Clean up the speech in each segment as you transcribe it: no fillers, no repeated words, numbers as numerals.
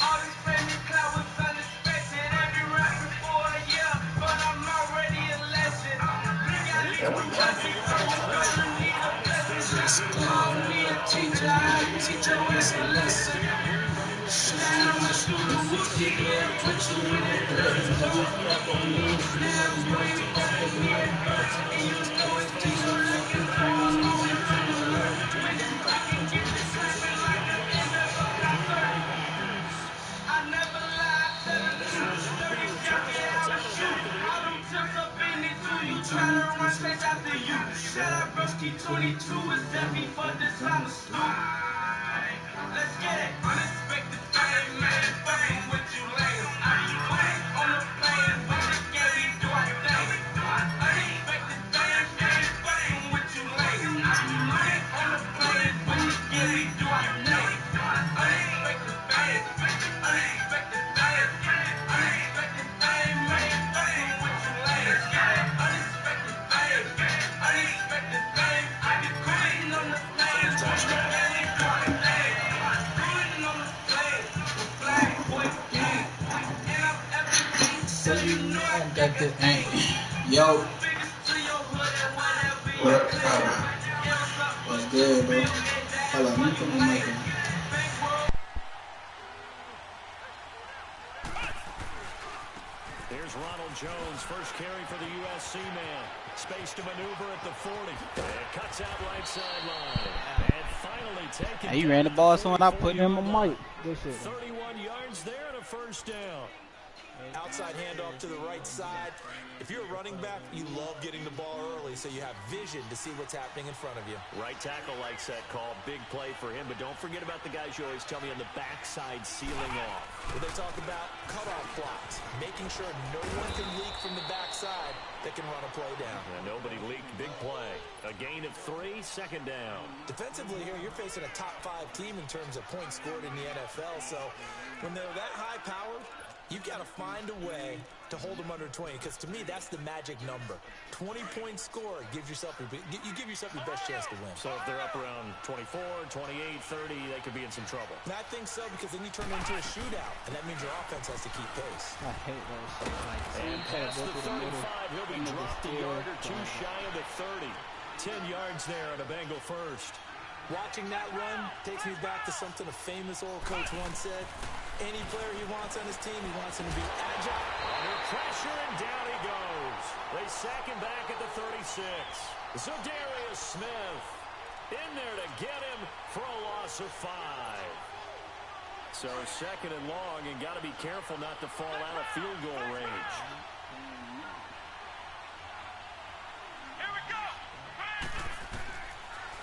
All this famous cloud was unexpected. Every rapper for a year, but I'm already a legend. Call me a teacher, I teach your ass a lesson. Now I'm a student, whoopsie, yeah, put you in the place. Don't fuck with me, now you ain't fucking me. And you know it's to your looking for, I'm always trying to learn. When this rock can get this slapping like the end of a concert. I never lied, tell the truth. Dirty jacket, how to shoot. All them tips up in it too. You try to run straight after you. Shout out Broski 22 is heavy for this I'm a scoop. Let's get it. Unexpected fame, man. Fucking with you lame. I be quick on the plane. With the Gary, do I think? Unexpected fame, man. Fucking with you lame. I be quick on the plane. With the Gary, do I think? Unexpected fame. Unexpected fame. Unexpected fame, man. Fucking with you lame. Unexpected fame. Unexpected fame. I be quitting on the plane. With the Gary, do I think? Quitting on the plane. The black boy gang. And I'm everything, so you know I got the ain't. Yo. What's good, bro? Hold on, let me put my mic on. Here's Ronald Jones, first carry for the USC man. Space to maneuver at the 40. And cuts out right sideline. And finally taken. Hey, he ran the ball, so when I put him on my mic. Good shit. 31 yards there and a first down. Outside handoff to the right side. If you're a running back, you love getting the ball early so you have vision to see what's happening in front of you. Right tackle likes that call. Big play for him, but don't forget about the guys you always tell me on the backside sealing off. Well, they talk about cutoff blocks, making sure no one can leak from the backside that can run a play down. And nobody leaked. Big play. A gain of 3, second down. Defensively here, you're facing a top 5 team in terms of points scored in the NFL, so when they're that high powered, you've got to find a way to hold them under 20, because to me, that's the magic number. 20-point score gives yourself you give yourself your best chance to win. So if they're up around 24, 28, 30, they could be in some trouble. And I think so, because then you turn it into a shootout, and that means your offense has to keep pace. I hate those shit. Like, and past the 35, he'll be dropped a yard or two shy of the 30. 10 yards there on a Bengal first. Watching that run takes me back to something a famous old coach once said. Any player he wants on his team, he wants him to be agile. Under pressure, and down he goes. They sack him back at the 36. Za'Darius Smith in there to get him for a loss of 5. So second and long, and got to be careful not to fall out of field goal range. Here we go.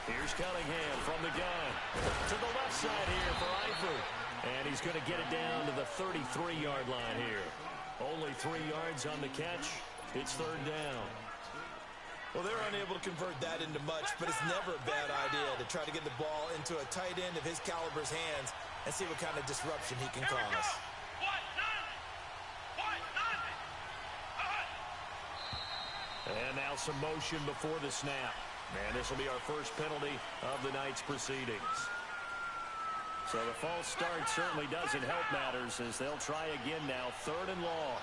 Here's Cunningham from the gun. To the left side here for Eifert. And he's going to get it down to the 33-yard line here. Only 3 yards on the catch. It's third down. Well, they're unable to convert that into much, but it's never a bad idea to try to get the ball into a tight end of his caliber's hands and see what kind of disruption he can cause. And now some motion before the snap. And this will be our first penalty of the night's proceedings. So the false start certainly doesn't help matters as they'll try again now. Third and long.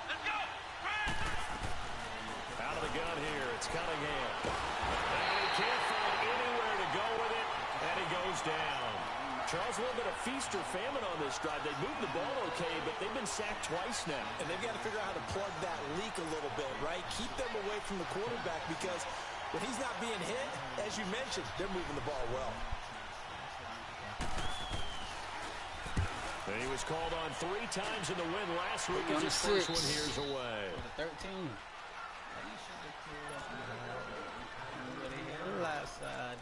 Let's go. Out of the gun here, it's Cunningham. And he can't find anywhere to go with it, and he goes down. Charles, a little bit of feast or famine on this drive. They moved the ball okay, but they've been sacked twice now. And they've got to figure out how to plug that leak a little bit, right? Keep them away from the quarterback, because when he's not being hit, as you mentioned, they're moving the ball well. And he was called on 3 times in the win last week as his first one here's away. 13. Last side,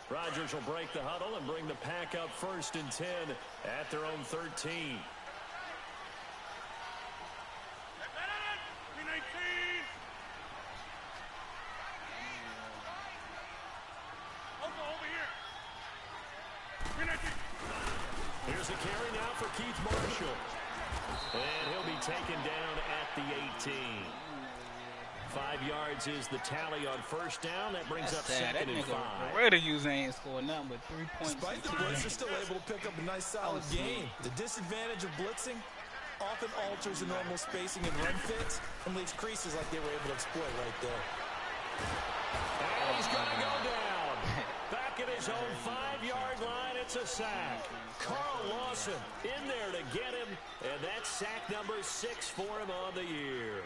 Rodgers will break the huddle and bring the pack up first and 10 at their own 13. Here's a carry now for Keith Marshall. And he'll be taken down at the 18. 5 yards is the tally on first down. That brings up second and 5. Ready user ain't scored nothing but 3 points. Despite the blitz, they're still able to pick up a nice solid game. The disadvantage of blitzing often alters the normal spacing and run fits and leaves creases like they were able to exploit right there. And he's going to go down. Back at his own 5-yard line, it's a sack. Carl Lawson in there to get him, and that's sack number 6 for him on the year.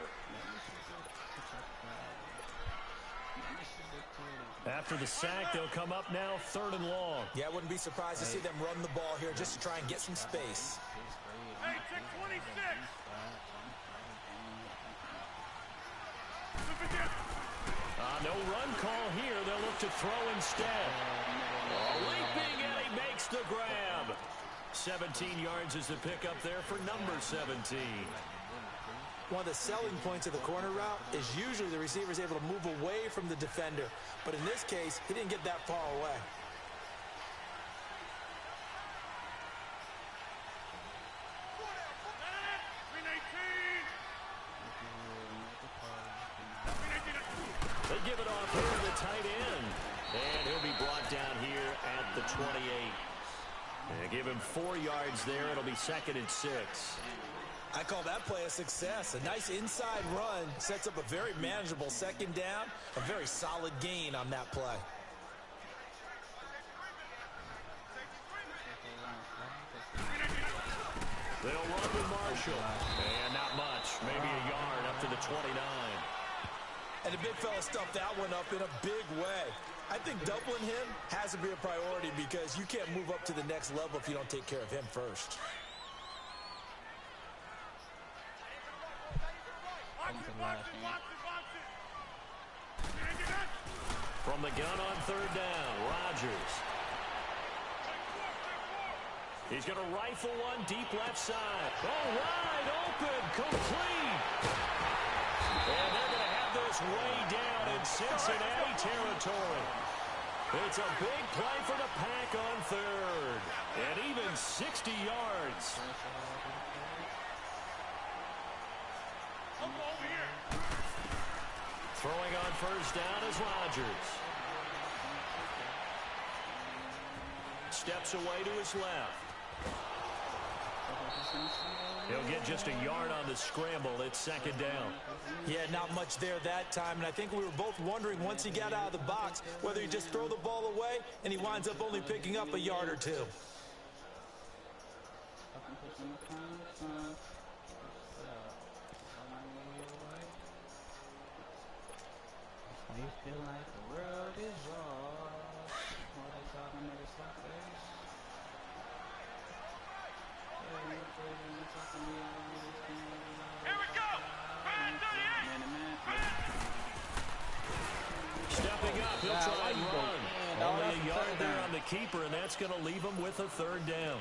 After the sack, they'll come up now 3rd and long. Yeah, I wouldn't be surprised to see them run the ball here just to try and get some space. Hey, 626. No run call here. They'll look to throw instead. Leaping, and he makes the grab. 17 yards is the pickup there for number 17. One of the selling points of the corner route is usually the receiver is able to move away from the defender. But in this case, he didn't get that far away. They give it off here to the tight end. And he'll be brought down here at the 28. They give him 4 yards there. It'll be 2nd and 6. I call that play a success. A nice inside run sets up a very manageable 2nd down. A very solid gain on that play. They'll run with Marshall. And not much. Maybe a yard up to the 29. And the big fella stuffed that one up in a big way. I think doubling him has to be a priority because you can't move up to the next level if you don't take care of him first. From the gun on 3rd down, Rodgers. He's going to rifle one deep left side. Oh, wide open, complete. And they're going to have this way down in Cincinnati territory. It's a big play for the Pack on 3rd. And even 60 yards. Throwing on 1st down is Rodgers. Steps away to his left. He'll get just a yard on the scramble. It's 2nd down. Yeah, not much there that time. And I think we were both wondering once he got out of the box whether he just throw the ball away and he winds up only picking up a yard or 2. You feel like the world is yours. Here we go. Stepping up, he'll try and run. Only a yard there on the keeper, and that's going to leave him with a 3rd down.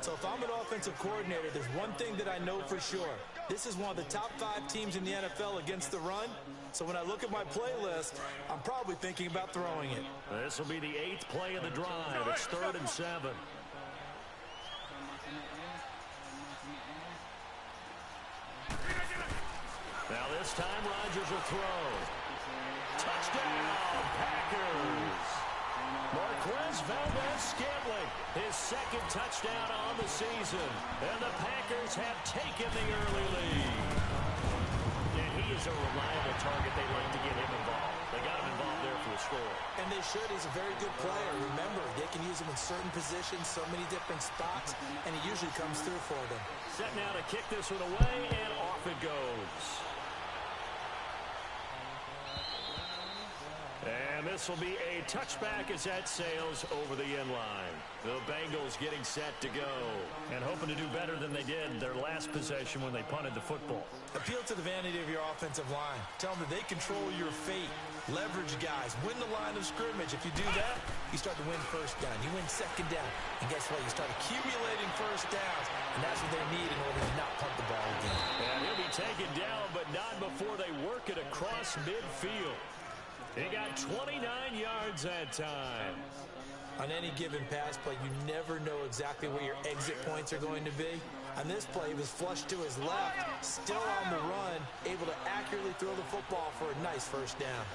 So if I'm an offensive coordinator, there's one thing that I know for sure. This is one of the top 5 teams in the NFL against the run. So when I look at my playlist, I'm probably thinking about throwing it. This will be the 8th play of the drive. It's 3rd and 7. Now this time Rodgers will throw. Touchdown, Packers. Marquez Valdez-Scantling, his 2nd touchdown on the season. And the Packers have taken the early lead. And he is a reliable target. They like to get him involved. They got him involved there for the score. And they should. He's a very good player. Remember, they can use him in certain positions, so many different spots, and he usually comes through for them. Set now to kick this one away, and off it goes. And this will be a touchback as that sails over the end line. The Bengals getting set to go and hoping to do better than they did their last possession when they punted the football. Appeal to the vanity of your offensive line. Tell them that they control your fate. Leverage guys. Win the line of scrimmage. If you do that, you start to win 1st down. You win 2nd down. And guess what? You start accumulating 1st downs. And that's what they need in order to not punt the ball again. And he'll be taken down, but not before they work it across midfield. He got 29 yards that time. On any given pass play, you never know exactly where your exit points are going to be. On this play, he was flushed to his left, still on the run, able to accurately throw the football for a nice first down.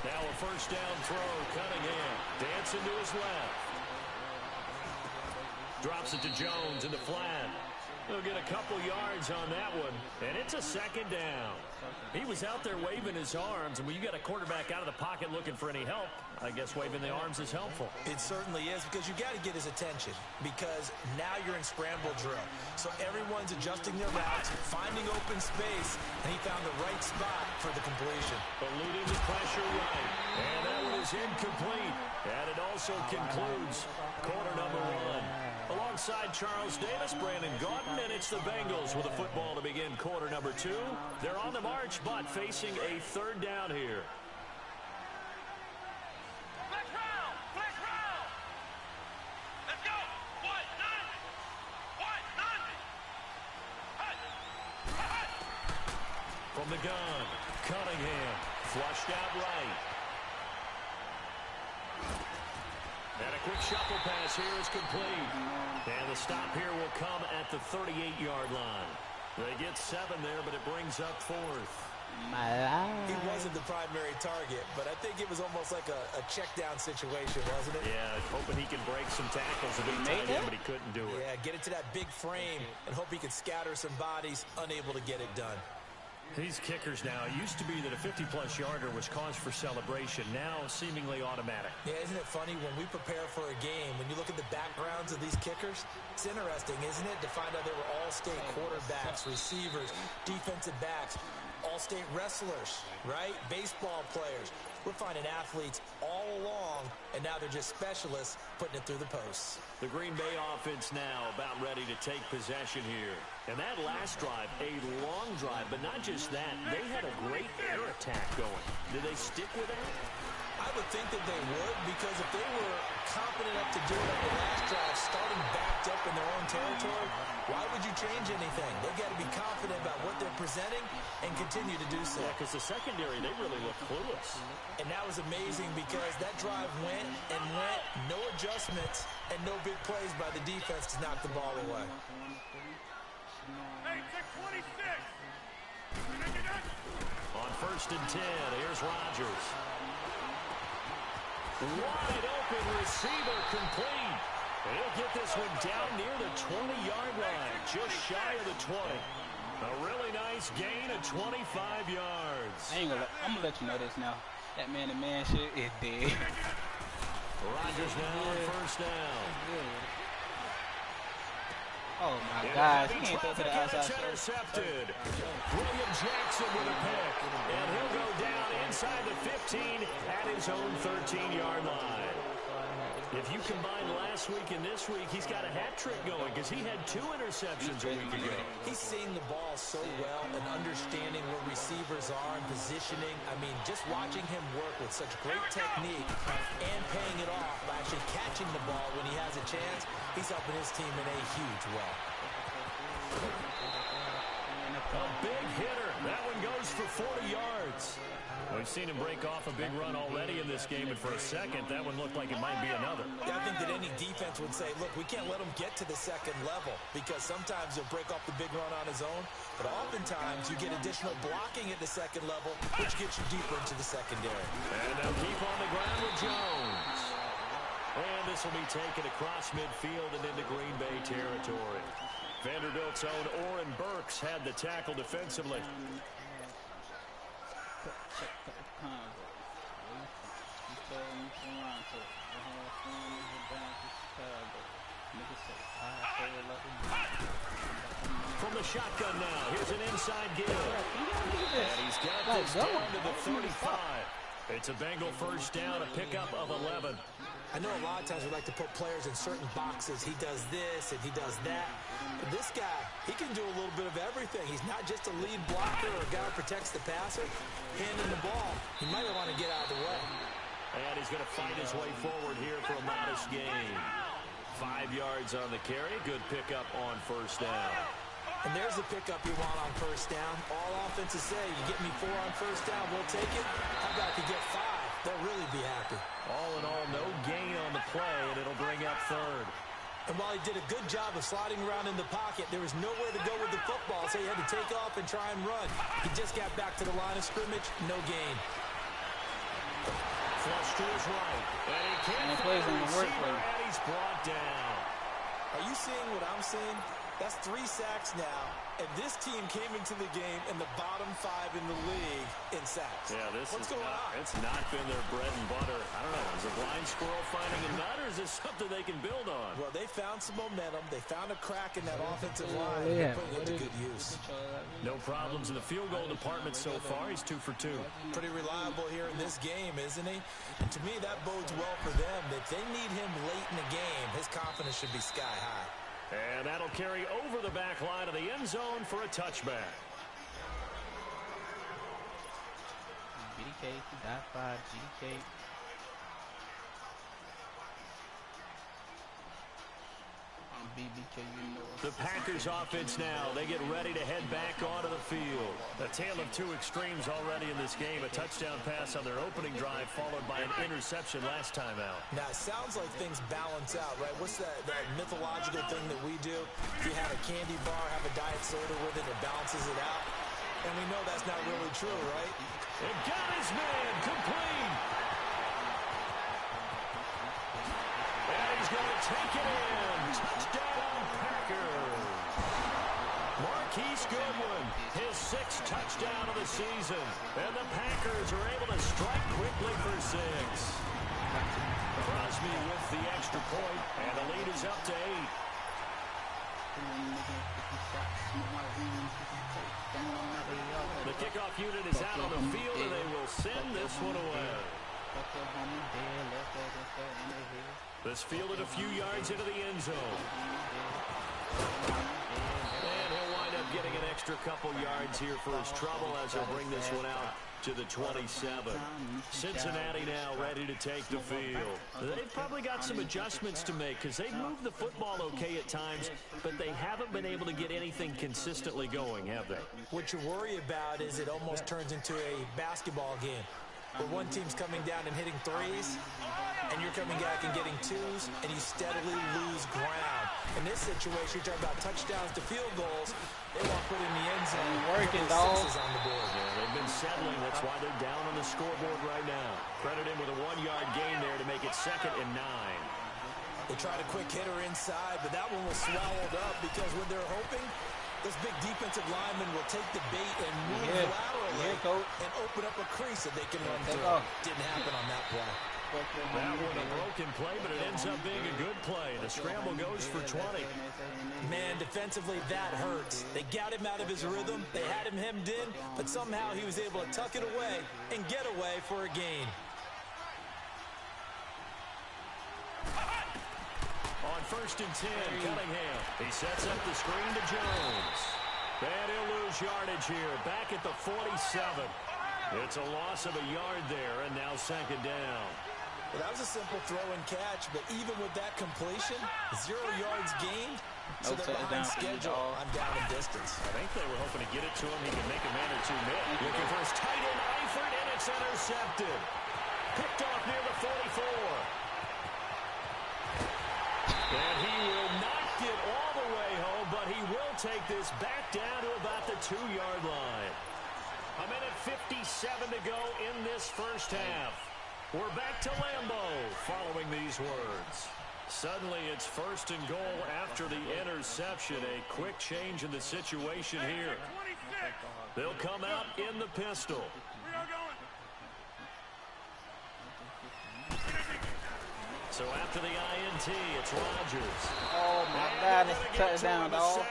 Now a first down throw, Cunningham, dancing to his left. Drops it to Jones in the flat. He'll get a couple yards on that one, and it's a second down. He was out there waving his arms, and when you got a quarterback out of the pocket looking for any help, I guess waving the arms is helpful. It certainly is, because you got to get his attention, because now you're in scramble drill. So everyone's adjusting their routes, finding open space, and he found the right spot for the completion. Eluding the pressure right, and that one is incomplete. And it also concludes quarter number one. Alongside Charles Davis, Brandon Gaudin, and it's the Bengals with a football to begin quarter number two. They're on the march, but facing a third down here. Flex round! Flex round! Let's go! What? None! What? None! Hut! Hut! From the gun, Cunningham, flushed out right. And a quick shuffle pass here is complete. And the stop here will come at the 38-yard line. They get 7 there, but it brings up fourth. He wasn't the primary target, but I think it was almost like a check down situation, wasn't it? Yeah, hoping he can break some tackles a bit tight end, but he couldn't do it. Yeah, get it to that big frame and hope he could scatter some bodies, unable to get it done. These kickers now, it used to be that a 50-plus yarder was cause for celebration, now seemingly automatic. Yeah, isn't it funny when we prepare for a game, when you look at the backgrounds of these kickers, it's interesting, isn't it, to find out they were all-state quarterbacks, receivers, defensive backs, all-state wrestlers, right? Baseball players. We're finding athletes all along, and now they're just specialists putting it through the posts. The Green Bay offense now about ready to take possession here. And that last drive, a long drive, but not just that. They had a great air attack going. Did they stick with that? I would think that they would, because if they were confident enough to do it on the last drive, starting backed up in their own territory, why would you change anything? They've got to be confident about what they're presenting and continue to do so. Yeah, because the secondary, they really look clueless. And that was amazing because that drive went and went, no adjustments, and no big plays by the defense to knock the ball away. Hey, 626! On 1st and 10, here's Rodgers. Wide open receiver complete. And he'll get this one down near the 20-yard line, just shy of the 20. A really nice gain of 25 yards. I'm gonna let you know this now. That man-to-man shit is dead. Rodgers now on 1st down. Oh my God, he can't throw to the It's outside. intercepted. William Jackson with a pick. And he'll go down inside the 15 at his own 13-yard line. If you combine last week and this week, he's got a hat trick going because he had 2 interceptions a week ago. He's seeing the ball so well and understanding where receivers are and positioning. I mean, just watching him work with such great technique and paying it off by actually catching the ball when he has a chance, he's helping his team in a huge way. A big hitter. That one goes for 40 yards. We've seen him break off a big run already in this game, and for a second, that one looked like it might be another. Yeah, I think that any defense would say, look, we can't let him get to the second level because sometimes he'll break off the big run on his own, but oftentimes you get additional blocking at the second level, which gets you deeper into the secondary. And they'll keep on the ground with Jones. And this will be taken across midfield and into Green Bay territory. Vanderbilt's own Oren Burks had the tackle defensively. From the shotgun now, here's an inside give. And he's got this down to the 35. It's a Bengal first down, a pickup of 11. I know a lot of times we like to put players in certain boxes. He does this and he does that. But this guy, he can do a little bit of everything. He's not just a lead blocker or a guy who protects the passer. Handing the ball, he might want to get out of the way. And he's going to fight his way forward here for a modest gain. 5 yards on the carry. Good pickup on first down. And there's the pickup you want on first down. All offenses say, you get me 4 on first down, we'll take it. How about if you get 5? They'll really be happy. All in all, no gain on the play, and it'll bring up third. And while he did a good job of sliding around in the pocket, there was nowhere to go with the football, so he had to take off and try and run. He just got back to the line of scrimmage, no gain. Flush to his right, and he can't plays on the work receiver, play. and he's brought down. Are you seeing what I'm seeing? That's 3 sacks now, and this team came into the game in the bottom 5 in the league in sacks. Yeah, What's going on? It's not been their bread and butter. I don't know. Is a blind squirrel finding a nut, or is this something they can build on? Well, they found some momentum. They found a crack in that offensive line. Yeah, They're putting it to good use. No problems in the field goal department so far. He's 2 for 2. Pretty reliable here in this game, isn't he? And to me, that bodes well for them. If they need him late in the game, his confidence should be sky high. And that'll carry over the back line of the end zone for a touchback. GDK, dot 5, GDK. BBK, you know. The Packers offense now. They get ready to head back onto the field. A tale of 2 extremes already in this game. A touchdown pass on their opening drive followed by an interception last time out. Now, it sounds like things balance out, right? What's that mythological thing that we do? If you had a candy bar, have a diet soda with it, it balances it out. And we know that's not really true, right? It got his man complete. And he's going to take it in. Touchdown, Packers. Marquise Goodwin, his 6th touchdown of the season. And the Packers are able to strike quickly for 6. Crosby with the extra point, and the lead is up to 8. The kickoff unit is out on the field, and they will send this one away. This fielded a few yards into the end zone. And he'll wind up getting an extra couple yards here for his trouble as he'll bring this one out to the 27. Cincinnati now ready to take the field. They've probably got some adjustments to make because they've moved the football okay at times, but they haven't been able to get anything consistently going, have they? What you worry about is it almost turns into a basketball game where one team's coming down and hitting 3s, and you're coming back and getting 2s, and you steadily lose ground. In this situation, you're talking about touchdowns to field goals. They won't put in the end zone. Working, dog. On the board. Yeah, they've been settling. That's why they're down on the scoreboard right now. Credit him with a 1-yard gain there to make it 2nd and 9. They tried a quick hitter inside, but that one was swallowed up because when they're hoping, this big defensive lineman will take the bait and move laterally and open up a crease that they can run through. Didn't happen on that play. That one a broken play, but it ends up being a good play. The scramble goes for 20. Man, defensively, that hurts. They got him out of his rhythm. They had him hemmed in, but somehow he was able to tuck it away and get away for a gain. On 1st and 10, Cunningham. He sets up the screen to Jones. And he'll lose yardage here, back at the 47. It's a loss of a yard there, and now 2nd down. Well, that was a simple throw and catch, but even with that completion, 0 yards gained, so they're behind schedule on down and distance. I think they were hoping to get it to him. He can make a man or 2 miss. Looking for his tight end, Eifert, and it's intercepted. Picked off near the 44. And he will not get all the way home, but he will take this back down to about the 2-yard line. A minute 57 to go in this first half. We're back to Lambeau following these words. Suddenly it's 1st and goal after the interception. A quick change in the situation here. They'll come out in the pistol. So after the INT, it's Rodgers. Oh, my God, it's a touchdown, dog.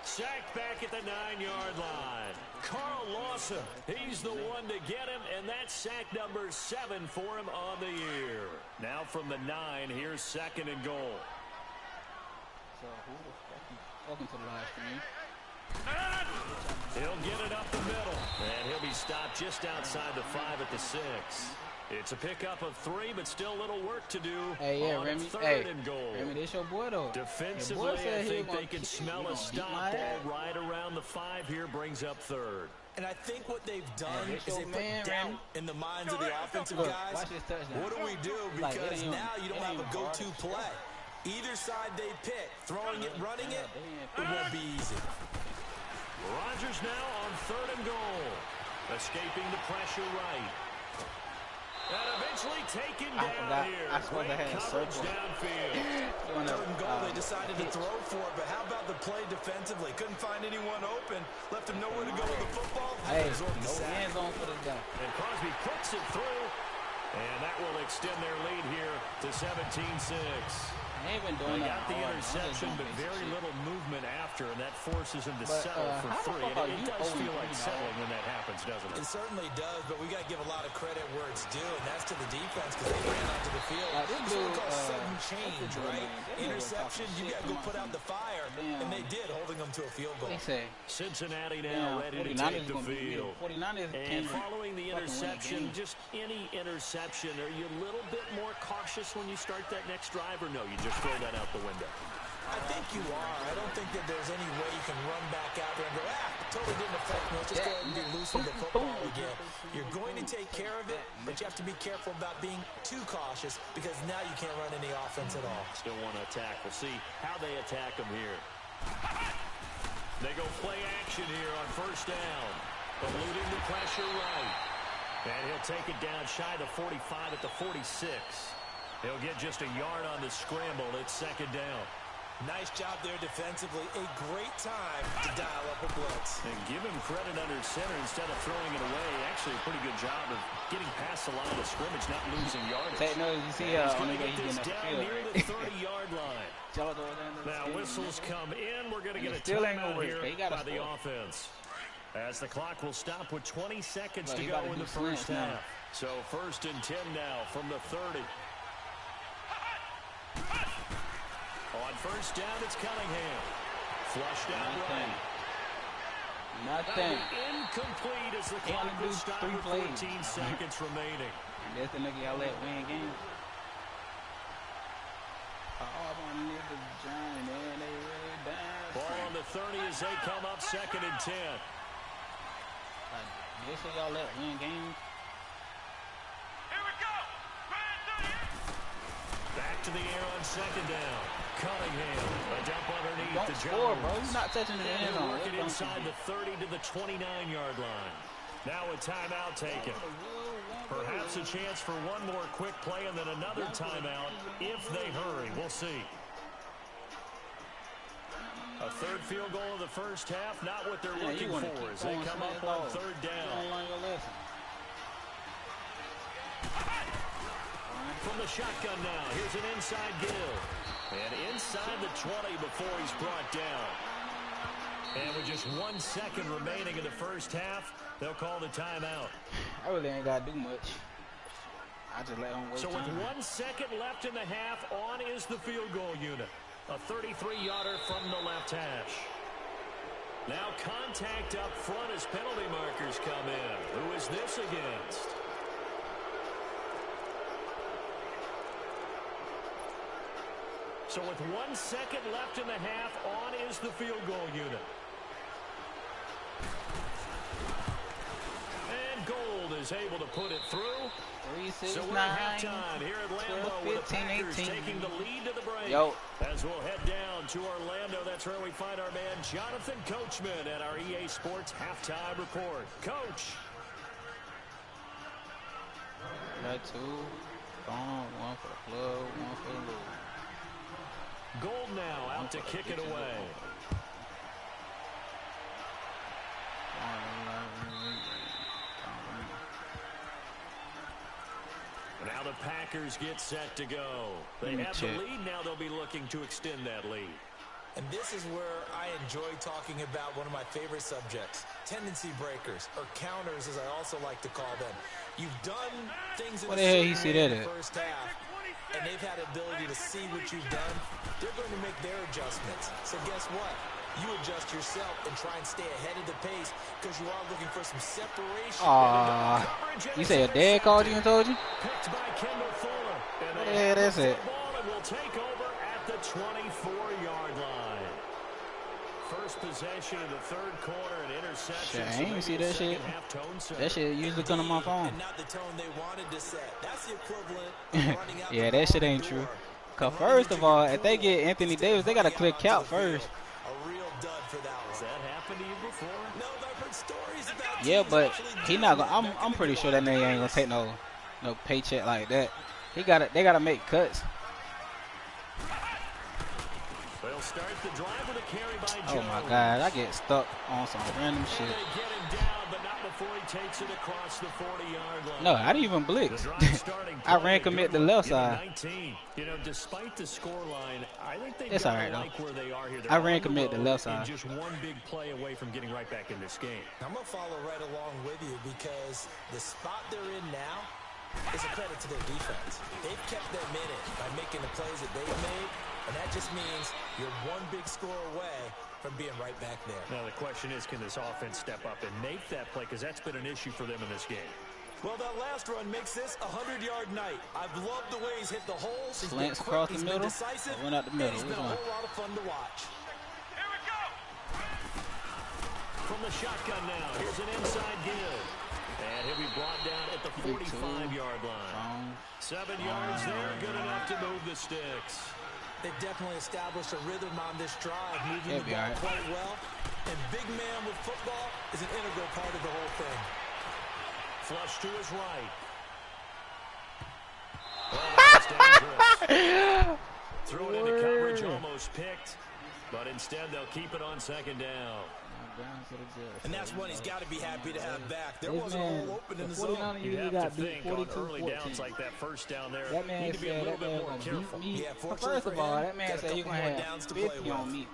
Sacked back at the 9-yard line. Carl Lawson, he's the one to get him, and that's sack number 7 for him on the year. Now from the 9, here's 2nd and goal. So, welcome to the live stream. He'll get it up the middle, and he'll be stopped just outside the 5 at the 6. It's a pickup of 3, but still a little work to do Hey, yeah, on Remy. 3rd Hey, and goal. Remy, this your boy though. Defensively, Your boy said I he think was they can smell gonna a beat stop my ball ass. right around the 5 here, brings up 3rd. And I think what they've done Yeah, is they put doubt in the minds of the offensive Look, guys. watch this touchdown. What do we do? Like, it Because ain't now you don't it have ain't a go-to hard. play. Either side they pick, throwing it, running it, it won't be easy. Rodgers now on 3rd and goal. Escaping the pressure right. And eventually taken down here. I suppose Great I had a coverage circle. downfield. 3rd and goal, they decided to throw for it, but how about the play defensively? Couldn't find anyone open, left him nowhere to go with the football. Hey, Absorbed the no sack. hands on for this guy. And Crosby puts it through. And that will extend their lead here to 17-6. They ain't been They doing that. got the hard. interception, I'm but just doing very basic shit. little movement after, and that forces him to But, settle for how the 3. fuck are And it you does feel 0-3 like now? settling when that happens, doesn't it? It certainly does, but we got to give a lot of credit where it's due, and that's to the defense because they ran onto the field. Like, this It's what we dude, call sudden what's change, this dude right? name? That nigga Interception, talking you shit got to go to put out the fire, and they did, holding them to a field goal. They say, Cincinnati now ready to 49ers take the gonna beat field. 49ers And can't following the fucking win a interception, game. just any interception, are you a little bit more cautious when you start that next drive, or no, you just throw that out the window? I think you are. I don't think that there's any way you can run back out there and go, totally didn't affect me. Let's just go ahead and be loose with the football again. You're going to take care of it, but you have to be careful about being too cautious because now you can't run any offense at all. Still want to attack. We'll see how they attack them here. They go play action here on 1st down. Eluding the pressure right. And he'll take it down shy of the 45 at the 46. He'll get just a yard on the scramble. It's 2nd down. Nice job there defensively. A great time to dial up a blitz. And give him credit under center instead of throwing it away. Actually, a pretty good job of getting past the line of scrimmage, not losing yardage. Take notice, you see, He's on the going to way get he this getting up the down field, near right? the 30-yard line. Now, whistles come in. We're going to get a still ain't timeout gonna work, here but he gotta by the score. offense. As the clock will stop with 20 seconds Look, to he go gotta in do the first slants now. half. So 1st and 10 now from the 30. On 1st down, it's Cunningham. Flushed out right. Nothing. Incomplete as the He clock only will do stop 3 with plays. 14 seconds remaining. That's the nigga y'all let win games. All my niggas giant, man, they really down. Ball on the 30 as they come up 2nd and 10. This is y'all let win games. Here we go. Grand 30. Back to the air on 2nd down. Cunningham, a dump underneath Don't the score, Jones. bro. You're not touching the And end he'll zone. work it Don't inside you the 30 to the 29-yard line. Now a timeout taken. Perhaps a chance for one more quick play and then another timeout if they hurry. We'll see. A 3rd field goal of the first half, not what they're Yeah, you looking wanna for keep as they going come up slant on ball. 3rd You down. don't learn your lesson. From the shotgun now, here's an inside give. And inside the 20 before he's brought down. And with just 1 second remaining in the first half, they'll call the timeout. I really ain't got to do much. I just let him wait. So with 1 second left in the half, on is the field goal unit. A 33-yarder from the left hash. Now contact up front as penalty markers come in. Who is this against? So with 1 second left in the half, on is the field goal unit. And Gold is able to put it through. 3, 6, So we're 9, at halftime here at 12, Lambeau with the 15, Packers 18. taking the lead to the break. Yo. As we'll head down to Orlando, that's where we find our man Jonathan Coachman at our EA Sports Halftime Report. Coach. Got 2. Gone. 1 for the club, 1 for the loop. Gold now out to kick it away. Now the Packers get set to go. They have the lead. Now they'll be looking to extend that lead. And this is where I enjoy talking about one of my favorite subjects, tendency breakers, or counters as I also like to call them. You've done things in What the hell he certain see way that in the at? first half, and they've had ability to see what you've done. They're going to make their adjustments. So guess what? you adjust yourself and try and stay ahead of the pace because you are looking for some separation. You say a dad called you and told you? Picked by Kendall Fuller. And What they the hell have that's the it? football and will take over at the 24-yard line. First possession of the third quarter and interception. Shit, I ain't even see that shit. That shit usually come on my phone. And not the tone they wanted to set. That's the equivalent of running out Yeah, the that shit wrong ain't door true. and Cause running first into of all, your if they pool get Anthony instead Davis, of they gotta running clear out Cal onto the first. field. A real dud for that Has one. that happened to you before? No, but I've heard stories about Yeah, teams but actually he doing not that gonna. back I'm in the pretty good sure that old nigga ain't gonna days. take no paycheck like that. They gotta make cuts. They'll start the drive with a carry by Oh Jones. my God, I get stuck on some random And shit. they get him down, but not before he takes it across the 40-yard line. No, I didn't even The blitz. drive starting I play, ran a commit good the one. left Give him side. 19. You know, despite the scoreline, I think they've It's got all to right, though. like where they are here. They're I on ran the commit the road left side. and just one big play away from getting right back in this game. I'm going to follow right along with you because the spot they're in now is a credit to their defense. They've kept them in it by making the plays that they've made, and that just means you're one big score away from being right back there. Now, the question is, can this offense step up and make that play? Because that's been an issue for them in this game. Well, that last run makes this a 100-yard night. I've loved the way he's hit the holes. He's been Slants quick, across the he's been middle. decisive, Went out the and middle. he's Which been a one? whole lot of fun to watch. Here we go. From the shotgun now, here's an inside give. And he'll be brought down at the 45-yard line. 7 yards there, good enough to move the sticks. They've definitely established a rhythm on this drive, moving the be ball all right. quite well. And big man with football is an integral part of the whole thing. Flush to his right. Well, that's dangerous. Throw it into coverage, almost picked. But instead, they'll keep it on second down. And that's one he's got to be happy to have back. There This wasn't a man, hole open in the the zone. 49ers You usually have got to beat think on early 42-14. downs like that first down there, That man need to be a said little that bit man more gonna careful. beat me. Yeah, First fortunately of for all, him, that man got a said he's couple gonna more have downs to play 50 on with. me.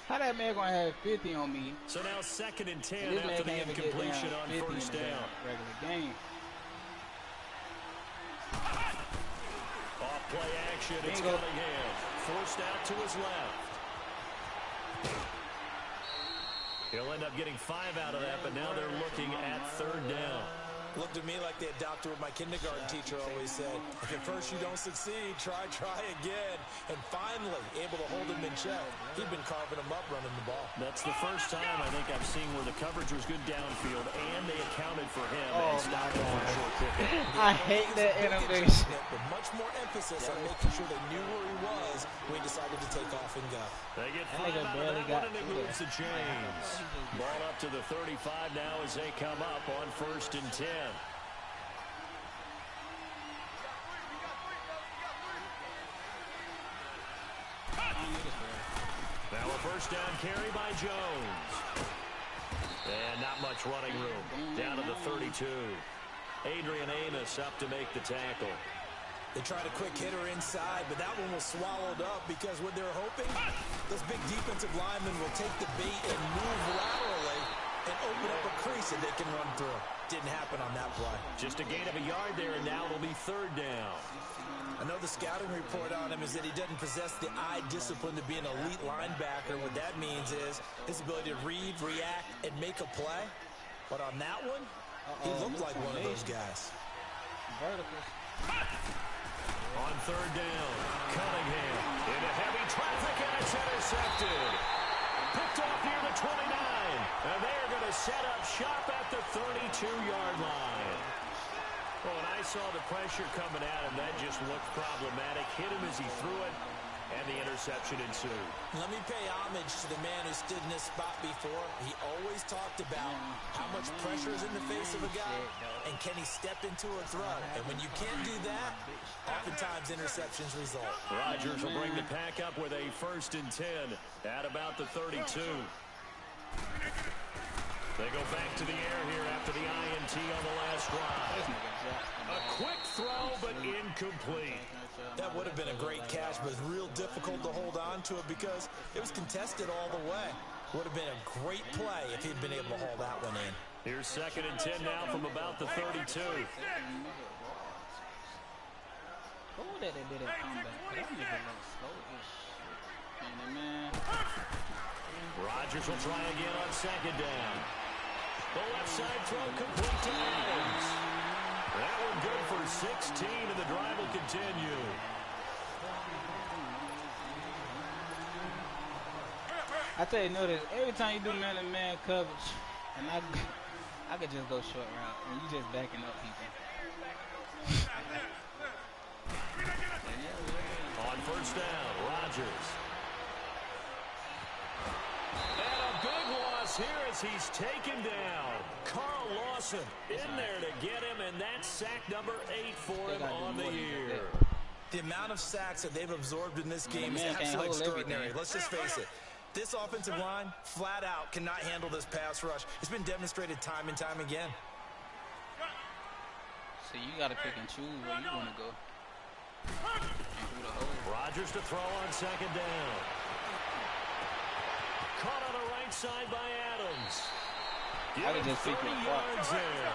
How that man gonna have 50 on me? So now 2nd and 10 And this man after the can't even get incompletion down on 50 first in the down. regular game. Off play action, it's Bingo. Cunningham. Forced out to his left. He'll end up getting 5 out of that, but now they're looking at 3rd down. Looked to me like the adopter what my kindergarten teacher always said. If at first you don't succeed, try again. And finally, able to hold him in check. He'd been carving him up running the ball. That's the first time I think I've seen where the coverage was good downfield, and they accounted for him and stopped him for a short pickup. I hate that innovation. But much more emphasis on making sure they knew where he was when he decided to take off and go. They get That 5 nigga out of barely that got one, and it through moves the chains. Ball up to the 35 now as they come up on 1st and 10. Now a first down carry by Jones. And not much running room. Down to the 32. Adrian Amos up to make the tackle. They tried a quick hitter inside, but that one was swallowed up because what they're hoping, those big defensive linemen will take the bait and move laterally and open up a crease that they can run through. Didn't happen on that play. Just a gain of a yard there, and now it'll be 3rd down. I know the scouting report on him is that he doesn't possess the eye discipline to be an elite linebacker. What that means is his ability to read, react, and make a play. But on that one, he looked like one of those guys. Verticals. On 3rd down, Cunningham into heavy traffic, and it's intercepted. Picked off near the 29, and they are going to set up shop at the 32-yard line. Well, when I saw the pressure coming at him, that just looked problematic. Hit him as he threw it, and the interception ensued. Let me pay homage to the man who stood in this spot before. He always talked about how much pressure is in the face of a guy, and can he step into a throw. And when you can't do that, oftentimes interceptions result. Rodgers will bring the pack up with a 1st and 10 at about the 32. They go back to the air here after the INT on the last drive. A quick throw, but incomplete. That would have been a great catch, but real difficult to hold on to it because it was contested all the way. Would have been a great play if he'd been able to haul that one in. Here's 2nd and 10 now from about the 32. Who that did that comeback? That nigga looks slow as shit. Man. Rodgers will try again on second down. The left side throw complete to Adams. That one good for 16, and the drive will continue. I tell you, notice every time you do man-to-man coverage, and I could just go short route, and you just backing up people. On first down, Rodgers. And a big loss here as he's taken down. Carl Lawson in there to get him, and that's sack number 8 for him on the year. The amount of sacks that they've absorbed in this game is absolutely extraordinary. Let's just face it. This offensive line, flat out, cannot handle this pass rush. It's been demonstrated time and time again. So you got to pick and choose where you want to go. Rodgers to throw on second down. Caught on the right side by Adams. I could just 30 yards there.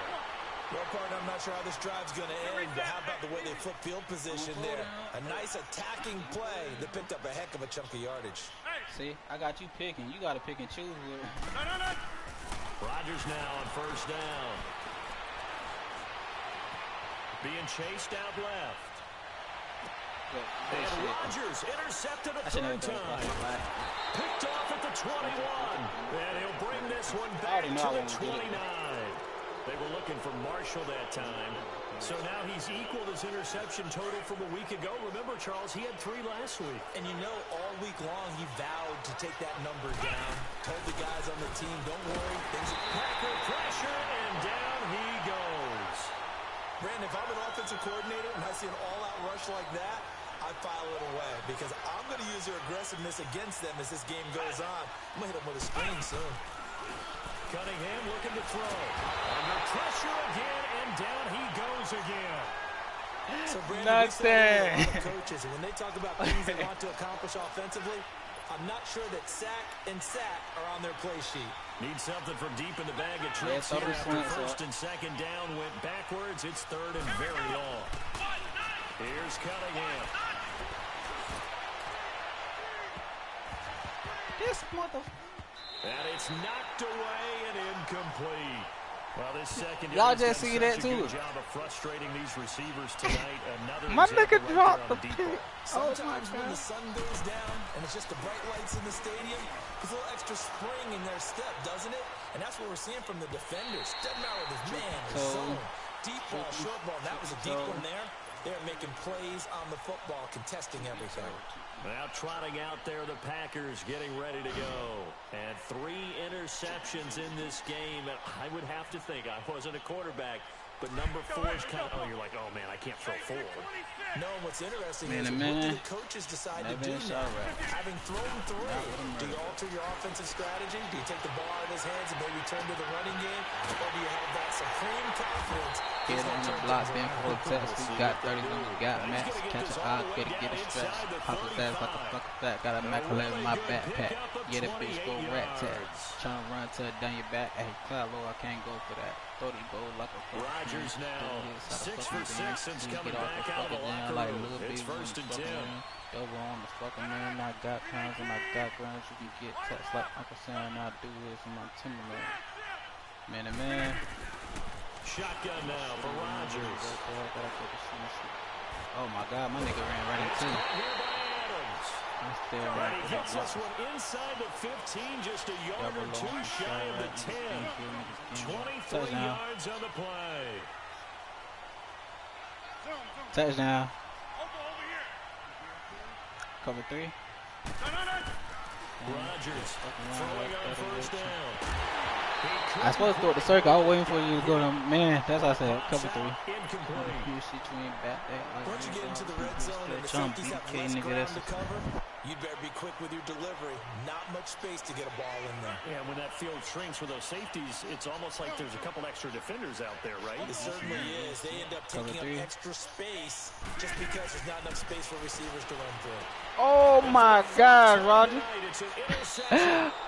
Well, partner, I'm not sure how this drive's going to end, but how about the way they flip field position there? A nice attacking play that picked up a heck of a chunk of yardage. See, I got you picking. You got to pick and choose where. Rodgers now on first down. Being chased out left. And Rodgers intercepted a third time. Picked off at the 21. And he'll bring this one back to the 29. They were looking for Marshall that time. So now he's equaled his interception total from a week ago. Remember, Charles, he had 3 last week. And you know, all week long he vowed to take that number down. Told the guys on the team, don't worry. Packer pressure, and down he goes. Brandon, if I'm an offensive coordinator and I see an all-out rush like that, I file it away because I'm going to use their aggressiveness against them as this game goes on. I'm going to hit them with a screen soon. Cunningham looking to throw. Under pressure again, and down he goes again. So, Brandon, we saw a lot of coaches, and when they talk about things they want to accomplish offensively, I'm not sure that sack and sack are on their play sheet. Need something from deep in the bag of tricks here after first and second down went backwards. It's third and very long. Here's Cunningham. This mother. And it's knocked away and incomplete. Well, this second y'all just see that too. Good job of frustrating these receivers tonight. Another my nigga right dropped the pick. Sometimes when the sun goes down and it's just the bright lights in the stadium, there's a little extra spring in their step, doesn't it? And that's what we're seeing from the defenders. Doesn't matter with his man, his zone, deep ball, short ball. That was a deep one there. They're making plays on the football, contesting everything. Now trotting out there, the Packers getting ready to go. And 3 interceptions in this game. And I would have to think, I wasn't a quarterback, but number 4 is kind of, you're like, oh, man, I can't throw 4. No, what's interesting is what do the coaches decide to do now? Having thrown 3, do you alter your offensive strategy? Do you take the ball out of his hands and maybe turn to the running game? Or do you have that supreme confidence? Get on the block, been for text. We got 30 when we got max. Catch an eye, get a stretch. Pop his ass like a fucking fat. Got a Mac 11 in my backpack. Yeah, that bitch go rat tat. Tryna run to it down your back. Hey, Cloud, I can't go for that. 30 go like a fucking Rodgers now 6 for 6 since coming back out of the locker room. It's first and 10. Double on the fucking man. I got pounds and I got grams. You can get text like Uncle Sam. I do this in my Timberland. Man to man. Shotgun now for Rodgers. Oh my God, my nigga ran right into him. And he gets this one inside the 15, just a yard or 2 shy of the 10. 23 yards on the play. Touchdown. Cover 3. Rodgers throwing on first down. I was supposed to throw the circle. I was waiting for you to go to man. That's what I said. Cover 3. Once you get into the red zone and the safeties have less ground to cover, you'd better be quick with your delivery. Not much space to get a ball in there. Yeah, when that field shrinks with those safeties, it's almost like there's a couple extra defenders out there, right? It certainly is. They end up taking up extra space just because there's not enough space for receivers to run through. Oh my God, Roger.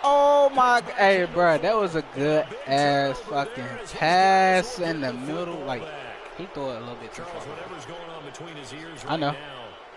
Oh my, hey, bro, that was a good ass fucking pass in the middle. Like, he threw it a little bit too far. Whatever's going on between his ears I know.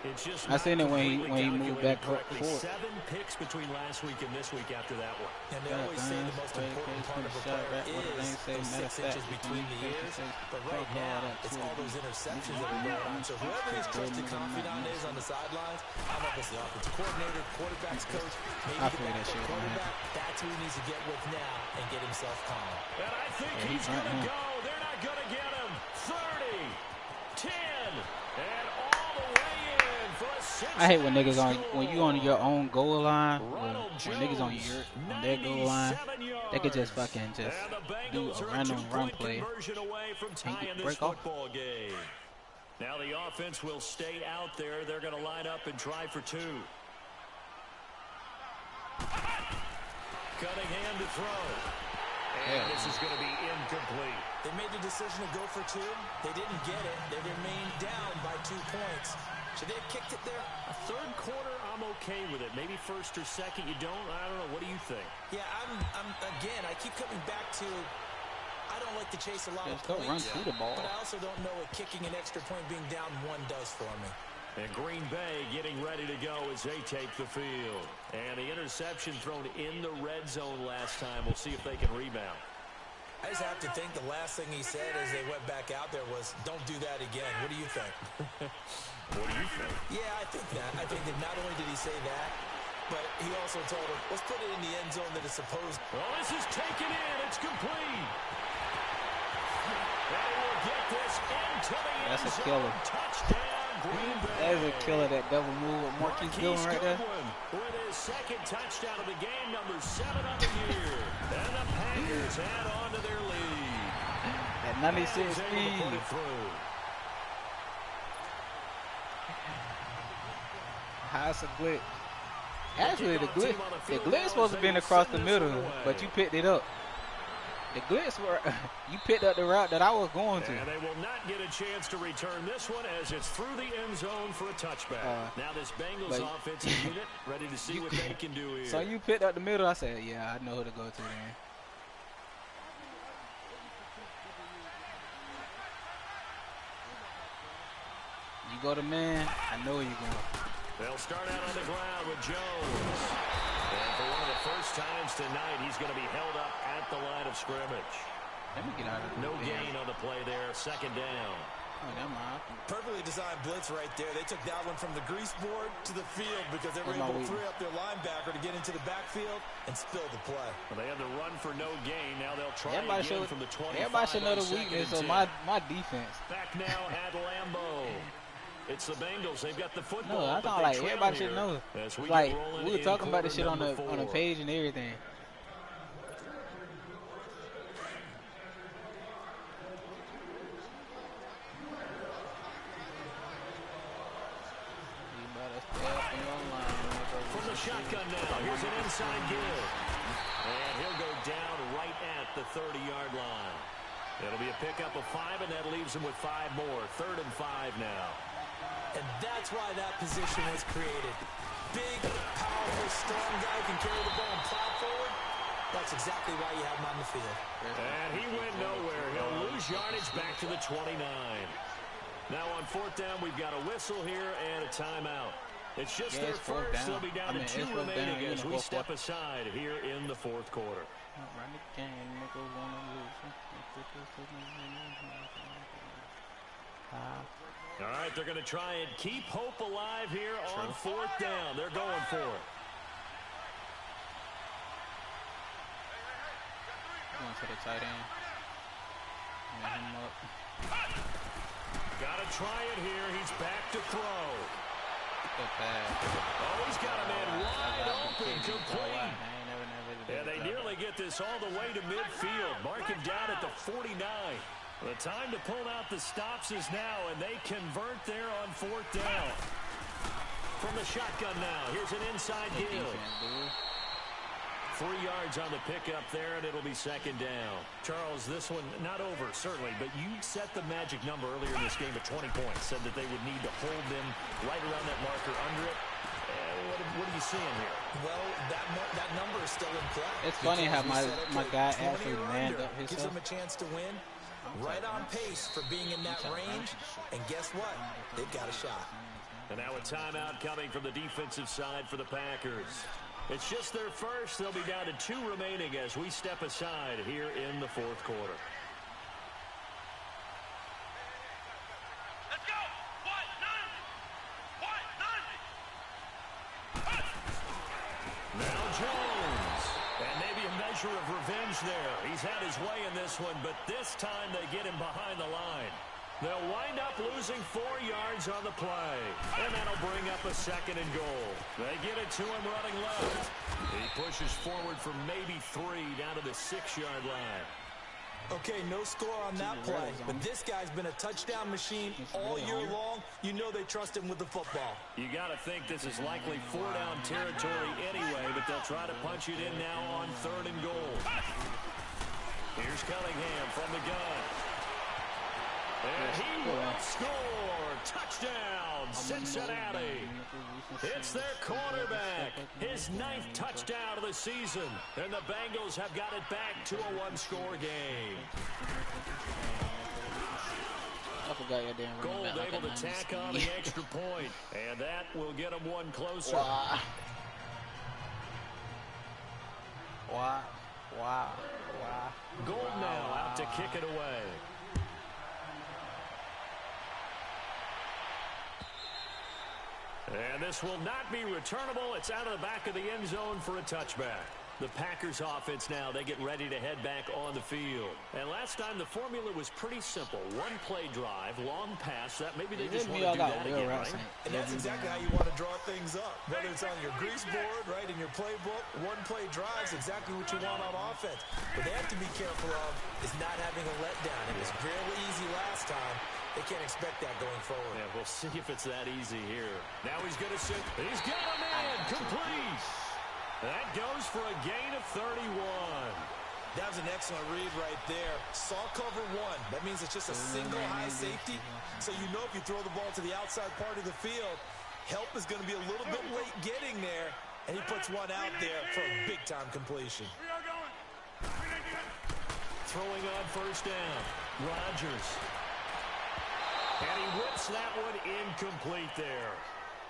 It's just I seen it when he completely moved back calculated forward. 7 picks between last week and this week after that one. And they always say the most important part of a player is those 6 inches between the ears. But right now, it's all those interceptions that are going on. So whoever his trusted confidant is on the sidelines, I don't know if it's the offensive coordinator, quarterback's coach, maybe the backup quarterback, that's who he needs to get with now and get himself calm. And I think he's going to go. They're not going to get him. 30, 10, and all the way in for a 6. I hate when niggas when you on your own goal line, when niggas on their goal line, they could just fucking just do a random run play and break off. Game. Now the offense will stay out there. They're going to line up and try for 2. Cunningham to throw. And this is going to be incomplete. They made the decision to go for 2. They didn't get it. They remained down by 2 points. Should they have kicked it there? A third quarter, I'm okay with it. Maybe first or second, you don't. I don't know. What do you think? Yeah, again, I keep coming back to I don't like to chase a lot of points. Run through the ball. But I also don't know what kicking an extra point being down 1 does for me. And Green Bay getting ready to go as they take the field. And the interception thrown in the red zone last time. We'll see if they can rebound. I just have to think the last thing he said as they went back out there was, don't do that again. What do you think? What do you think? Yeah, I think that. I think that not only did he say that, but he also told him, let's put it in the end zone that is supposed. Well, this is taken in. It's complete. They will get this into the end zone. That's a killer. Touchdown, Green Bay. That is a killer, that double move with Marquise Goodwin right there. With his second touchdown of the game, number 7 on the year. And the Packers add on to their lead. At 96 speed. How's a glitch? Actually, the glitch supposed to be across the middle, but you picked it up. The glitch were you picked up the route that I was going to. And they will not get a chance to return this one as it's through the end zone for a touchback. Now this Bengals offensive unit ready to see what they can do here. So you picked up the middle. I said, yeah, I know who to go to then. You go to man, I know you're going. They'll start out on the ground with Jones. And for one of the first times tonight, he's going to be held up at the line of scrimmage. Let me get out of No gain on the play there. Second down. Oh, never mind. Perfectly designed blitz right there. They took that one from the grease board to the field because they were able to free up their linebacker to get into the backfield and spill the play. Well, they had to run for no gain. Now they'll try again from the 25. Everybody should know the weakness of my defense. Back now at Lambeau. It's the Bengals. They've got the football. No, I thought like everybody should know. Like we were talking about this shit on the page and everything. From the shotgun now, here's an inside give. And he'll go down right at the 30-yard line. It'll be a pickup of 5, and that leaves him with 5 more. 3rd and 5 now. And that's why that position was created. Big, powerful, strong guy can carry the ball and plow forward. That's exactly why you have him on the field. And he went nowhere. He'll lose yardage back to the 29. Now on 4th down, we've got a whistle here and a timeout. It's just their first. They'll be down to 2 remaining as we step aside here in the 4th quarter. All right, they're going to try and keep hope alive here on 4th down. They're going for it. Going to the tight end. Him up. Got to try it here. He's back to throw. Good pass. Oh, he's got a man wide open, complete. And they nearly get this all the way to midfield. Mark him down at the 49. The time to pull out the stops is now, and they convert there on 4th down. From the shotgun now, here's an inside give. 3 yards on the pickup there, and it'll be 2nd down. Charles, this one not over, certainly, but you set the magic number earlier in this game at 20 points, said that they would need to hold them right around that marker under it. What are you seeing here? Well, that number is still in play. It's funny how my guy actually manned up himself. Gives them a chance to win. Right on pace for being in that range. And guess what? They've got a shot. And now a timeout coming from the defensive side for the Packers. It's just their first. They'll be down to 2 remaining as we step aside here in the fourth quarter. Let's go. What? None. Now Jones. And maybe a measure of revenge there. He's had his way in this one, but this time they get him behind the line. They'll wind up losing 4 yards on the play. And that'll bring up a 2nd and goal. They get it to him running left. He pushes forward for maybe 3 down to the 6-yard line. Okay, no score on that play, but this guy's been a touchdown machine all year long. You know they trust him with the football. You got to think this is likely 4-down territory anyway, but they'll try to punch it in now on 3rd and goal. Here's Cunningham from the gun. And he will score. Touchdown, Cincinnati. It's their quarterback. His 9th touchdown of the season. And the Bengals have got it back to a 1-score game. I forgot your damn Gold running back able like to tack on the extra point. And that will get them 1 closer. Wow. Gold now out to kick it away. And this will not be returnable. It's out of the back of the end zone for a touchback. The Packers offense now, they get ready to head back on the field. And last time the formula was pretty simple. 1-play drive, long pass. That maybe they just want to do that again, right? And that's exactly how you want to draw things up. Whether it's on your grease board, right, in your playbook, 1-play drives exactly what you want on offense. What they have to be careful of is not having a letdown. It was fairly easy last time. They can't expect that going forward. Yeah, we'll see if it's that easy here. Now he's going to sit. He's got a man complete. That goes for a gain of 31. That was an excellent read right there. Saw cover 1. That means it's just a single high safety. So you know if you throw the ball to the outside part of the field, help is going to be a little bit late getting there. And he puts one out there for a big-time completion. Throwing on 1st down. Rodgers. And he whips that one incomplete there.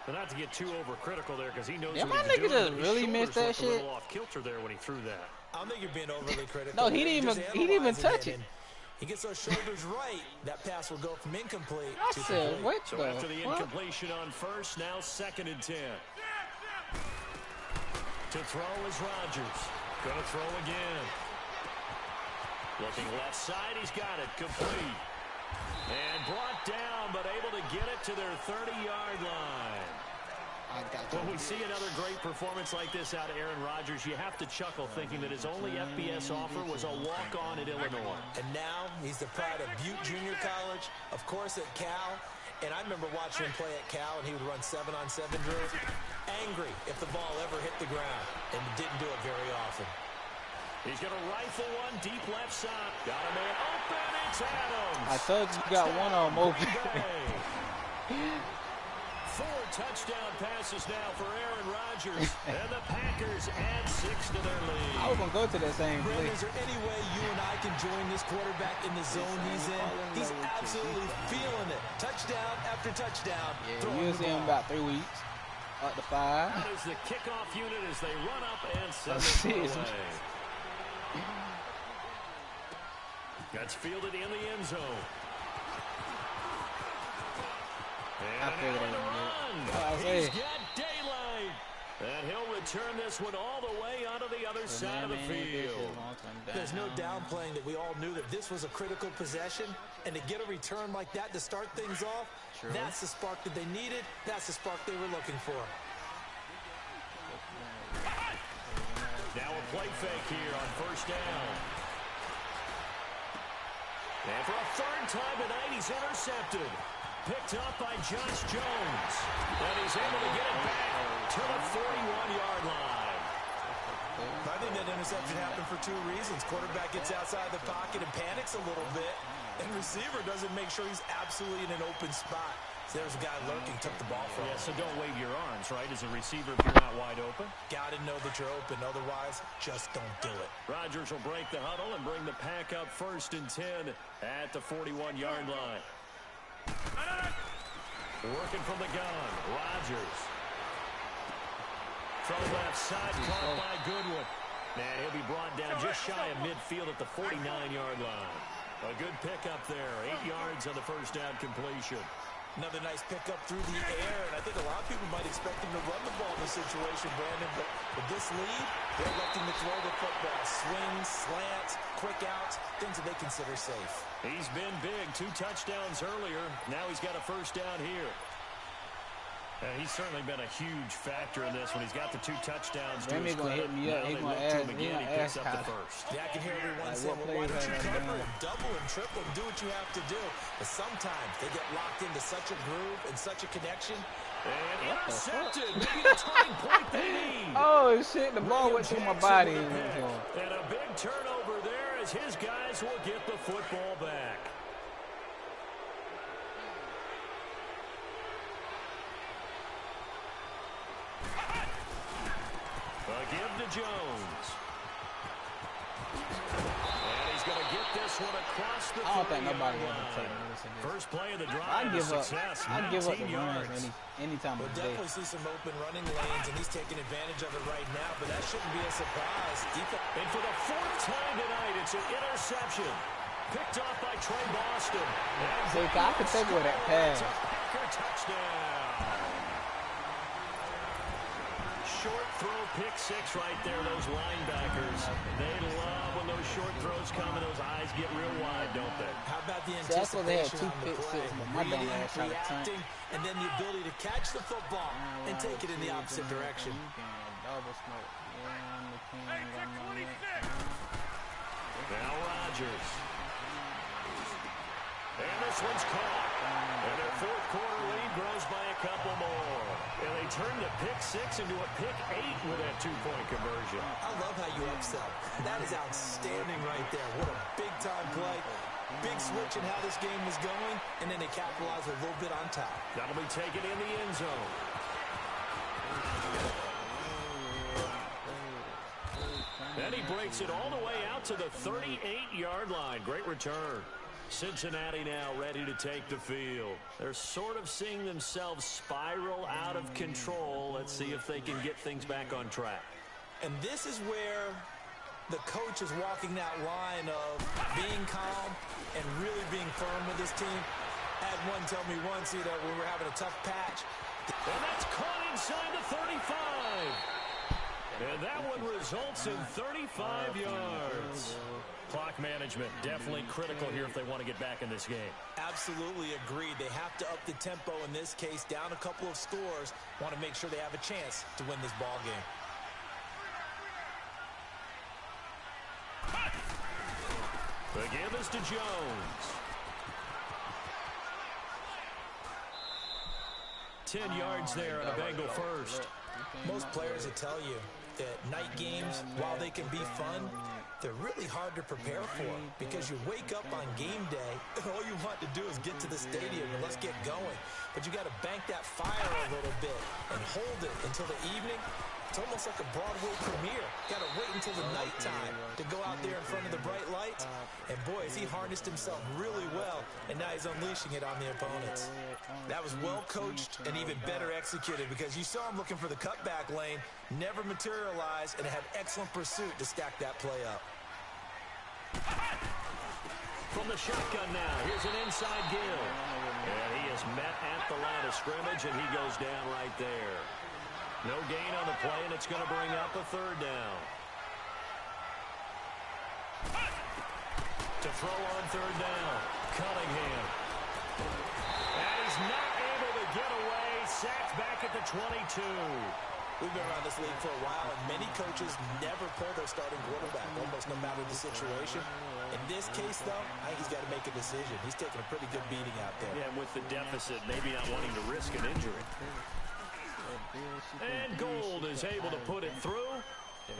But not to get too overcritical there because he knows what he's doing. Just really missed that shit. A little off kilter there when he threw that. I don't think you're being overly critical. No, he didn't even touch it. He gets those shoulders right. That pass will go from incomplete to said, complete. what So after the incompletion on 1st, now 2nd and 10. To throw is Rodgers. Gonna throw again. Looking left side, he's got it. Complete. And brought down, but able to get it to their 30-yard line. When we see another great performance like this out of Aaron Rodgers, you have to chuckle thinking that his only FBS offer was a walk-on at Illinois. And now he's the pride of Butte Junior College, of course at Cal. And I remember watching him play at Cal, and he would run 7-on-7 drills. Angry if the ball ever hit the ground, and didn't do it very often. He's going to rifle one deep left side. Got a man open. It's Adams. I told you got one of them open. 4 touchdown passes now for Aaron Rodgers. And the Packers add 6 to their lead. I was going to go to that same Brandon, place. is there any way you and I can join this quarterback in the zone he's in? He's absolutely feeling it. Touchdown after touchdown. Yeah, you'll see him about 3 weeks. Up to 5. That is the kickoff unit as they run up and send it away. That's fielded in the end zone. And I figured on the run. He's got daylight. And he'll return this one all the way onto the other side of the field. There's no downplaying that we all knew that this was a critical possession. And to get a return like that to start things off, that's the spark that they needed. That's the spark they were looking for. Now a play fake here on 1st down. And for a 3rd time tonight, he's intercepted. Picked up by Josh Jones. And he's able to get it back to the 41-yard line. I think that interception happened for 2 reasons. Quarterback gets outside the pocket and panics a little bit. And receiver doesn't make sure he's absolutely in an open spot. So there's a guy lurking, took the ball from him. Yeah, so don't wave your arms, right, as a receiver if you're not wide open. Got to know that you're open. Otherwise, just don't do it. Rodgers will break the huddle and bring the pack up 1st and 10 at the 41-yard line. Working from the gun, Rodgers. From left side, caught by Goodwin. And he'll be brought down just shy of midfield at the 49-yard line. A good pickup there, 8 yards on the first down completion. Another nice pickup through the air, and I think a lot of people might expect him to run the ball in this situation, Brandon, but with this lead, they're electing to throw the football. Swings, slants, quick outs, things that they consider safe. He's been big, 2 touchdowns earlier. Now he's got a first down here. He's certainly been a huge factor in this when he's got the 2 touchdowns to his credit. Now they look to him again, he picks up the first. Yeah, I can hear everyone saying, well, why don't you cover and double and triple and do what you have to do? But sometimes they get locked into such a groove and such a connection. And intercepted. Maybe the turning point they need. Oh, shit, the ball went through my body. And a big turnover there as his guys will get the football back. Give to Jones. And he's going to get this one across the 30-yard line. I don't think nobody ever take notice of this. First play of the drive. I give up the yards. runs anytime We'll of the day. definitely see some open running lanes, and he's taking advantage of it right now, but that shouldn't be a surprise. And for the 4th time tonight, it's an interception. Picked off by Trey Boston. So I could take away that pass. Packer touchdown. Short throw, pick 6 right there, those linebackers. They love when those short throws come and those eyes get real wide, don't they? How about the So they had anticipation 2 on the pick play? 6, but my dumb ass tried to turn. Reacting, and then the ability to catch the football and take it in the opposite direction. Double smoke. Now Rodgers. And this one's caught. And their 4th quarter lead grows by a couple more. And they turn the pick 6 into a pick 8 with that 2-point conversion. I love how you upsell. That is outstanding right there. What a big-time play. Big switch in how this game was going, and then they capitalize a little bit on top. That'll be taken in the end zone. And he breaks it all the way out to the 38-yard line. Great return. Cincinnati now ready to take the field. They're sort of seeing themselves spiral out of control. Let's see if they can get things back on track. And this is where the coach is walking that line of being calm and really being firm with his team. I had one tell me once, when we were having a tough patch. And that's caught inside the 35. And that one results in 35 yards. Clock management definitely critical here if they want to get back in this game. Absolutely agreed. They have to up the tempo in this case, down a couple of scores. Want to make sure they have a chance to win this ball game. The give is to Jones. 10 yards there on a Bengal first. Most players will tell you that night games, while they can be fun, they're really hard to prepare for because you wake up on game day and all you want to do is get to the stadium and let's get going. But you got to bank that fire a little bit and hold it until the evening. It's almost like a Broadway premiere. Got to wait until the nighttime to go out there in front of the bright lights. And boy, has he harnessed himself really well, and now he's unleashing it on the opponents. That was well coached and even better executed because you saw him looking for the cutback lane, never materialized, and had excellent pursuit to stack that play up. From the shotgun now, here's an inside give. And he is met at the line of scrimmage, and he goes down right there. No gain on the play, and it's going to bring up a 3rd down. To throw on 3rd down, Cunningham. And he's not able to get away. Sacked back at the 22. We've been around this league for a while, and many coaches never pull their starting quarterback, almost no matter the situation. In this case, though, I think he's got to make a decision. He's taking a pretty good beating out there. Yeah, with the deficit, maybe not wanting to risk an injury. And Gold is able to put it through,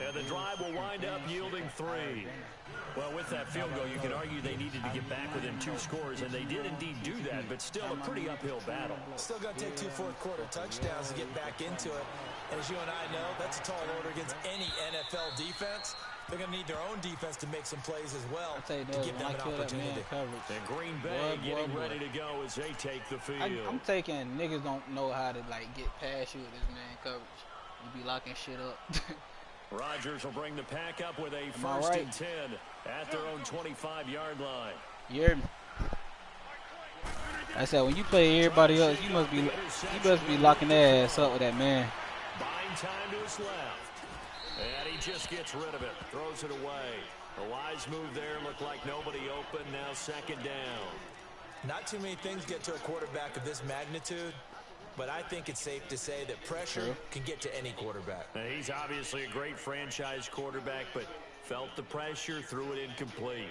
and the drive will wind up yielding 3. Well, with that field goal, you could argue they needed to get back within 2 scores, and they did indeed do that, but still a pretty uphill battle. Still going to take 2 fourth-quarter touchdowns to get back into it. And as you and I know, that's a tall order against any NFL defense. They're going to need their own defense to make some plays as well I tell you to that, give when them I an kill that man opportunity. coverage, And Green Bay getting ready to go as they take the field. I'm taking niggas don't know how to like get past you with this man coverage. You be locking shit up. Rodgers will bring the pack up with a Am I first right? and 10 at their own 25-yard line. You hear me? I said when you play everybody else, you must be locking their ass up with that man. Buying time to his left. And he just gets rid of it. Throws it away. A wise move there. Looked like nobody open. Now second down. Not too many things get to a quarterback of this magnitude, but I think it's safe to say that pressure can get to any quarterback. Now, he's obviously a great franchise quarterback, but felt the pressure, threw it incomplete.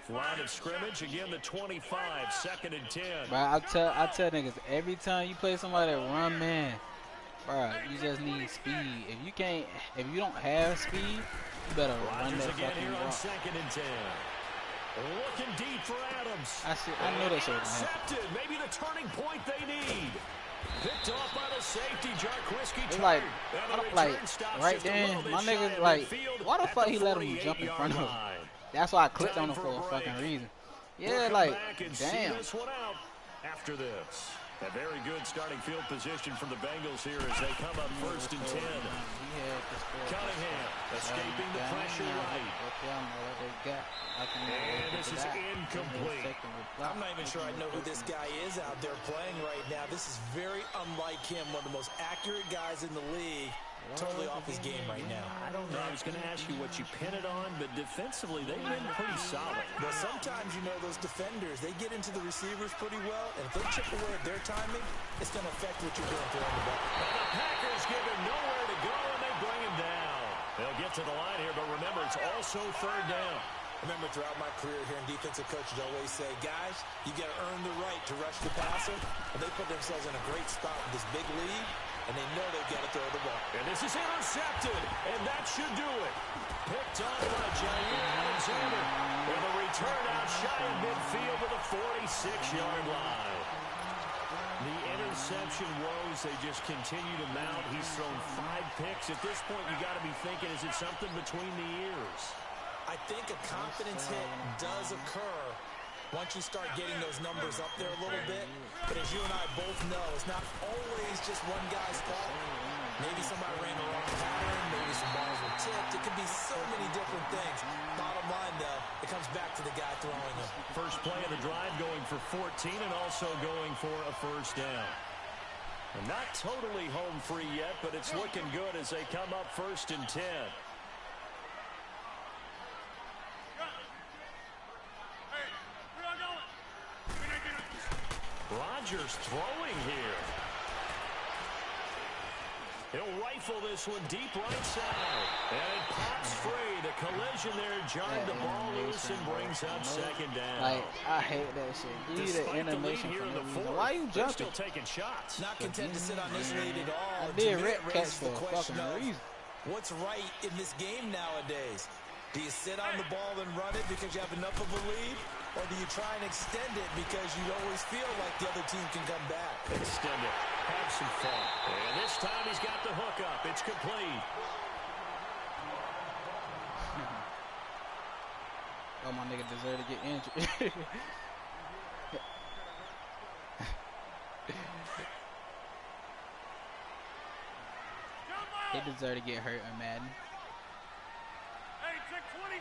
Line of scrimmage, again the 25, second and 10. Bro, I tell niggas every time you play somebody that run man, bro, you just need speed. If you don't have speed, you better run Rodgers that again fucking here on rock. second and 10. Looking deep for Adams. I know that shit was gonna happen. Intercepted. Maybe the turning point they need. Picked off by the safety, Jarkowski. It's like right then, my niggas like, why the fuck he let him jump in front of him? That's why I clicked on him for a fucking reason. Yeah, like, damn. After this, a very good starting field position from the Bengals here as they come up first and 10. Cunningham escaping the pressure right. And this is incomplete. I'm not even sure I know who this guy is out there playing right now. This is very unlike him, one of the most accurate guys in the league. Totally off his game right now. I don't know. I was going to ask you what you pin it on, but defensively, they've been pretty solid. But sometimes, you know, those defenders, they get into the receivers pretty well, and if they chip away at their timing, it's going to affect what you're doing throwing the ball. And the Packers give him nowhere to go, and they bring him down. They'll get to the line here, but remember, it's also third down. Remember, throughout my career here in defensive coaches always say, guys, you got to earn the right to rush the passer, and they put themselves in a great spot with this big lead, and they know they've got to throw the ball. And this is intercepted, and that should do it. Picked off by Jair Alexander. With a return out shy of midfield to the 46-yard line. The interception woes, they just continue to mount. He's thrown 5 picks. At this point, you got to be thinking, is it something between the ears? I think a confidence hit does occur once you start getting those numbers up there a little bit. But as you and I both know, it's not always just one guy's fault. Maybe somebody ran the wrong pattern. Maybe some balls were tipped. It could be so many different things. Bottom line, though, it comes back to the guy throwing them. First play of the drive going for 14 and also going for a first down. And not totally home free yet, but it's looking good as they come up first and 10. Rodgers throwing here. He'll rifle this one deep right side. And it pops free. The collision there jarred the ball loose and brings up second down. Like, I hate that shit. Give you the animation here in the for no reason. fourth, Why you they're jumping? still taking shots. Not content to sit on this lead at all. I To did me, red it catch raises for the a question fucking of reason. what's right in this game nowadays? Do you sit on the ball and run it because you have enough of a lead? Or do you try and extend it because you always feel like the other team can come back? Extend it. Have some fun. And this time he's got the hook up. It's complete. Oh, my nigga deserve to get injured. He deserve to get hurt in Madden. Hey, check 26.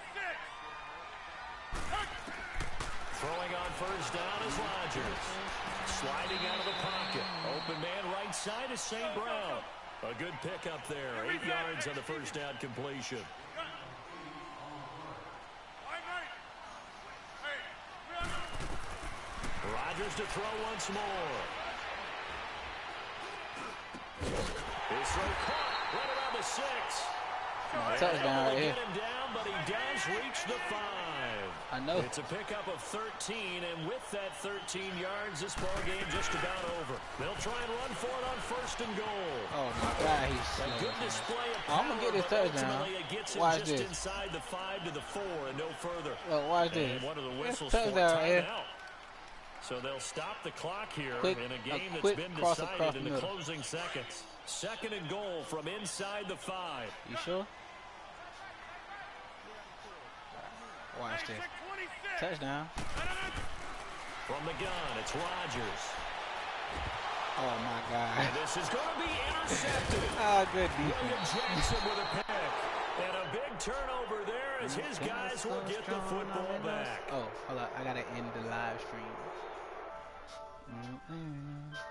Throwing on first down is Rodgers. Sliding out of the pocket. Open man right side is St. Brown. A good pickup there. 8 yards on the first down completion. Rodgers to throw once more. His throw caught right around the 6. Touchdown right here. Get him down, but he does reach the 5. I know. It's a pickup of 13, and with that 13 yards, this ball game just about over. They'll try and run for it on first and goal. Oh my God, he's A slow. good display of power, I'm gonna get this but touchdown. ultimately it gets him Watch just this. inside the 5 to the 4 and no further. Look, watch this. And one of the That's whistles for touchdown right here. timeout. So they'll stop the clock here Quick, in a game a that's been cross across decided in the the middle. closing seconds. 2nd and goal from inside the 5. You sure? Watch this. 26. Touchdown. From the gun, it's Rodgers. Oh my God. And this is going to be intercepted. Ah, good William defense. Jackson with a pick. And a big turnover there as his guys will get the football back. Oh, hold on. I gotta end the live stream.